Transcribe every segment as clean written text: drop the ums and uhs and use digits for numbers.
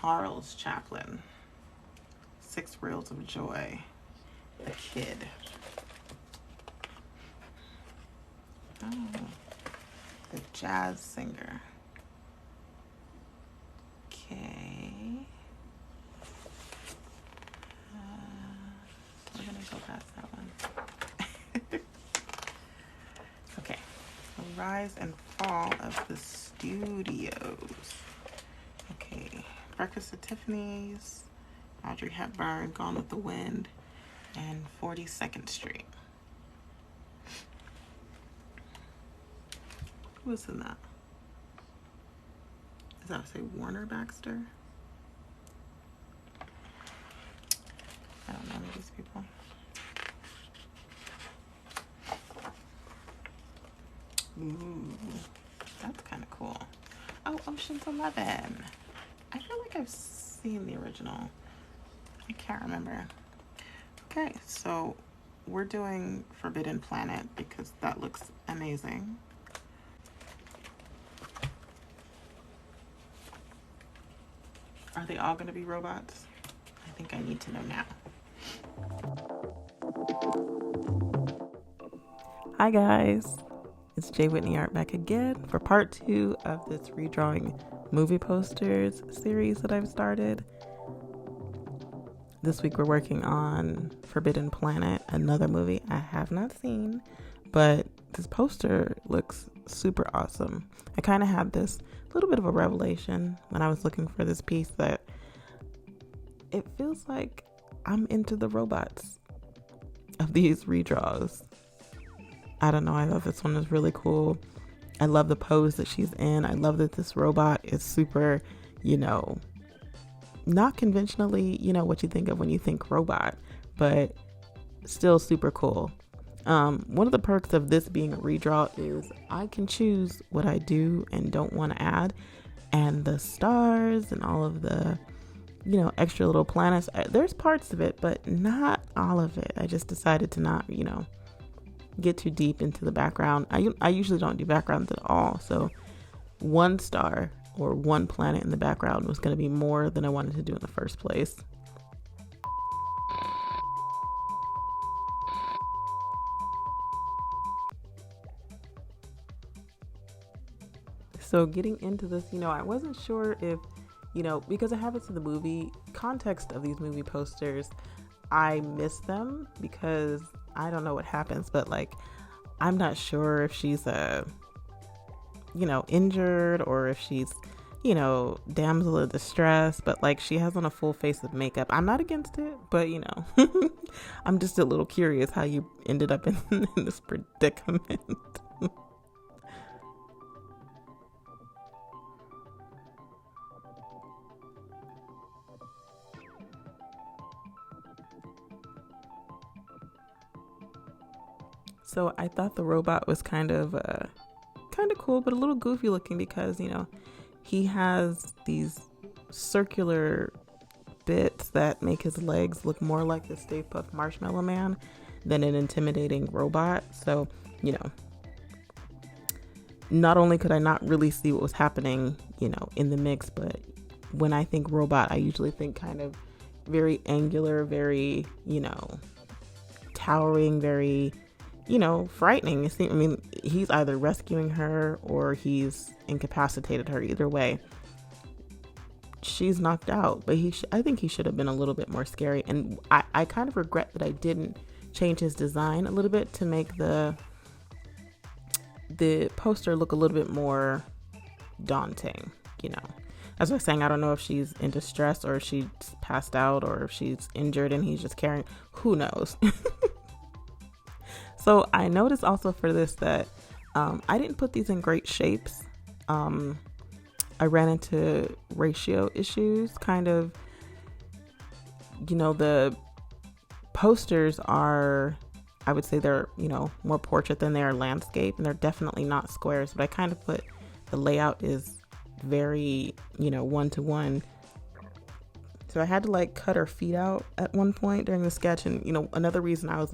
Charles Chaplin. 6 Reels of Joy. The Kid. Oh, the jazz singer. Okay. We're gonna go past that one. Okay. The Rise and Fall of the Studios. Okay. Breakfast at Tiffany's. Audrey Hepburn, Gone with the Wind, and 42nd Street. Who was in that? Does that say Warner Baxter? I don't know any of these people. Ooh, that's kind of cool. Oh, Ocean's 11. I feel like I've seen the original. I can't remember. Okay, so we're doing Forbidden Planet because that looks amazing. Are they all going to be robots? I think I need to know now. Hi guys, it's J Whitney Art back again for part 2 of this redrawing movie posters series that I've started. This week we're working on Forbidden Planet, another movie I have not seen, but this poster looks super awesome. I kind of had this little bit of a revelation when I was looking for this piece that it feels like I'm into the robots of these redraws. I don't know, I thought this one was really cool. I love the pose that she's in. I love that this robot is super, not conventionally, what you think of when you think robot, but still super cool. One of the perks of this being a redraw is I can choose what I do and don't want to add, and the stars and all of the, extra little planets, there's parts of it, but not all of it. I just decided to not, get too deep into the background. I usually don't do backgrounds at all, so one star or one planet in the background was going to be more than I wanted to do in the first place. So getting into this, I wasn't sure if, because I have it to the movie context of these movie posters, I miss them because I don't know what happens, but I'm not sure if she's injured or if she's, damsel in distress, but she has on a full face of makeup. I'm not against it, but I'm just a little curious how you ended up in this predicament. So I thought the robot was kind of cool, but a little goofy looking because, he has these circular bits that make his legs look more like the Stay Puft Marshmallow Man than an intimidating robot. So, not only could I not really see what was happening, in the mix, but when I think robot, I usually think kind of very angular, very, towering, very, frightening. I mean, he's either rescuing her or he's incapacitated her. Either way, she's knocked out, but I think he should have been a little bit more scary. And I kind of regret that I didn't change his design a little bit to make the poster look a little bit more daunting. As I was saying, I don't know if she's in distress or if she's passed out or if she's injured and he's just carrying, who knows. So I noticed also for this that I didn't put these in great shapes. I ran into ratio issues, kind of, the posters are, I would say they're, more portrait than they are landscape, and they're definitely not squares, but I kind of put the layout is very, one-to-one. So I had to cut her feet out at one point during the sketch. And, another reason I was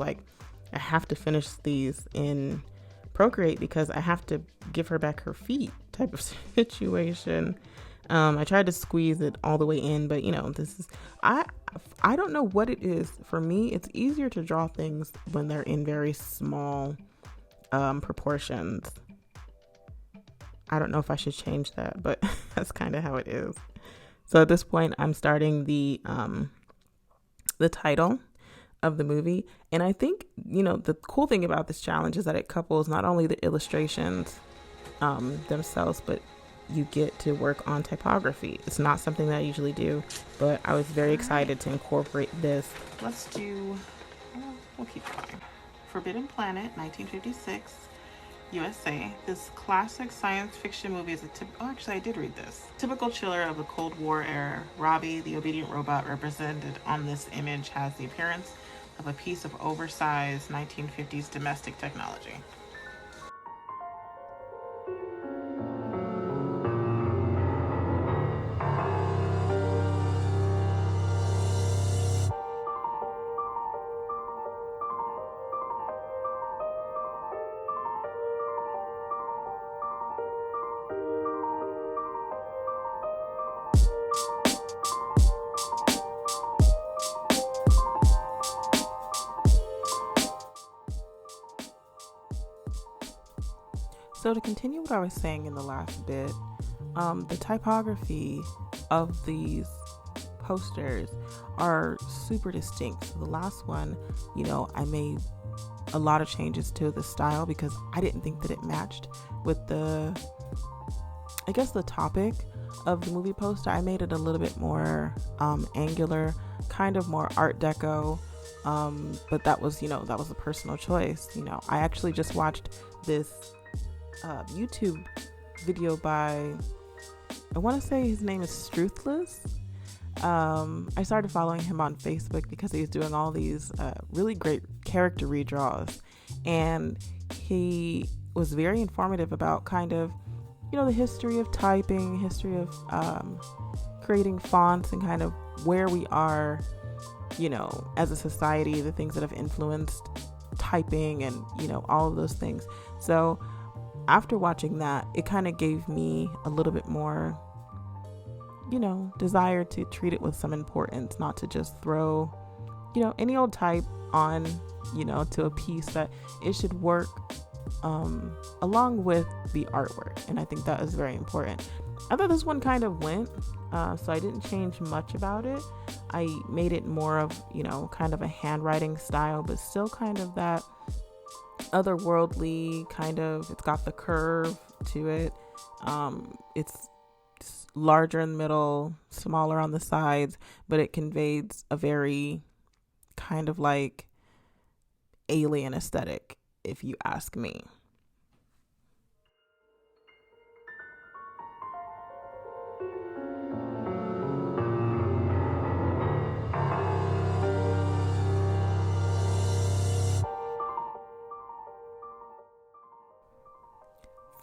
I have to finish these in Procreate because I have to give her back her feet type of situation. I tried to squeeze it all the way in, but this is, I don't know what it is. For me, it's easier to draw things when they're in very small proportions. I don't know if I should change that, but that's kind of how it is. So at this point, I'm starting the title of the movie. And I think, the cool thing about this challenge is that it couples not only the illustrations themselves, but you get to work on typography. It's not something that I usually do, but I was very excited to incorporate this. Let's do, we'll keep going. Forbidden Planet, 1956, USA. This classic science fiction movie is actually I did read this. Typical chiller of the Cold War era, Robbie, the obedient robot represented on this image, has the appearance of a piece of oversized 1950s domestic technology. So to continue what I was saying in the last bit, the typography of these posters are super distinct. So the last one, I made a lot of changes to the style because I didn't think that it matched with the topic of the movie poster. I made it a little bit more angular, kind of more Art Deco, but that was a personal choice. I actually just watched this YouTube video by, I want to say his name is Struthless. I started following him on Facebook because he's doing all these really great character redraws, and he was very informative about kind of the history of typing, history of creating fonts, and kind of where we are as a society, the things that have influenced typing, and all of those things. So after watching that, it kind of gave me a little bit more, desire to treat it with some importance, not to just throw, any old type on, to a piece, that it should work along with the artwork. And I think that is very important. I thought this one kind of went, so I didn't change much about it. I made it more of, kind of a handwriting style, but still kind of that otherworldly kind of, it's got the curve to it. It's larger in the middle, smaller on the sides, but it conveys a very kind of like alien aesthetic, if you ask me.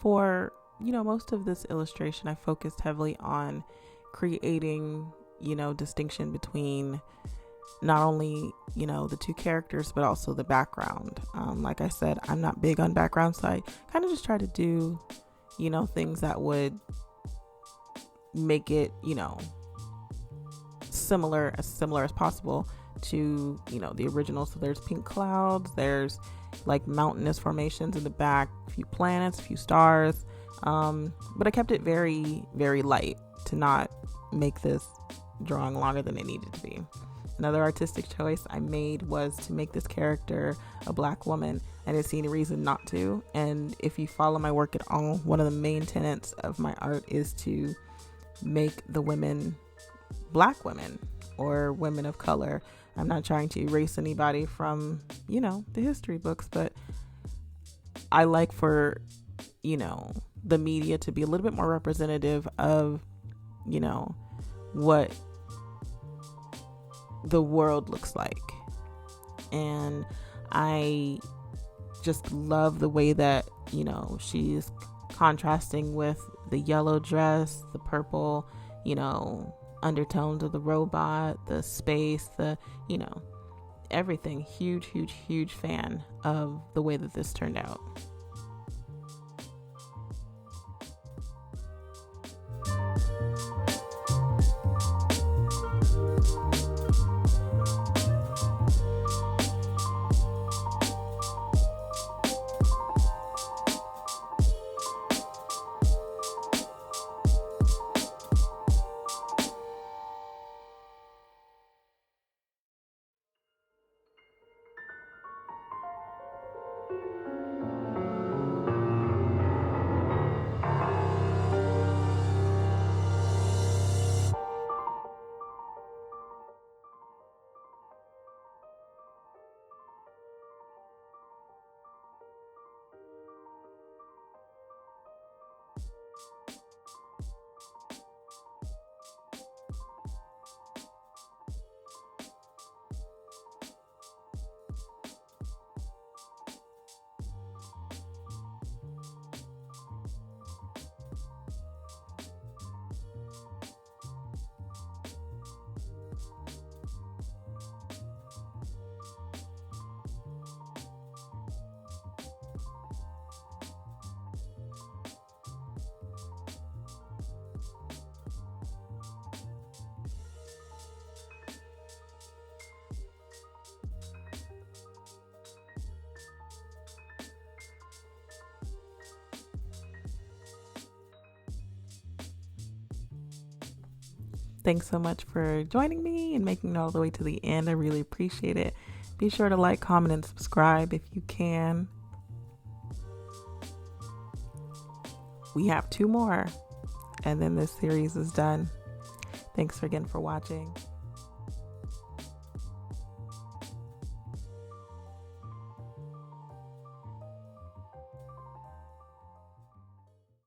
For most of this illustration, I focused heavily on creating distinction between not only the two characters, but also the background. Like I said, I'm not big on background, so I kind of just try to do things that would make it similar as possible to the original. So there's pink clouds, there's like mountainous formations in the back, a few planets, a few stars, but I kept it very, very light to not make this drawing longer than it needed to be. Another artistic choice I made was to make this character a Black woman. I didn't see any reason not to, and if you follow my work at all, one of the main tenets of my art is to make the women Black women or women of color. I'm not trying to erase anybody from, the history books, but I like for, the media to be a little bit more representative of, what the world looks like. And I just love the way that, she's contrasting with the yellow dress, the purple, undertones of the robot, the space, the everything. Huge fan of the way that this turned out. Thanks so much for joining me and making it all the way to the end. I really appreciate it. Be sure to like, comment, and subscribe if you can. We have 2 more, and then this series is done. Thanks again for watching.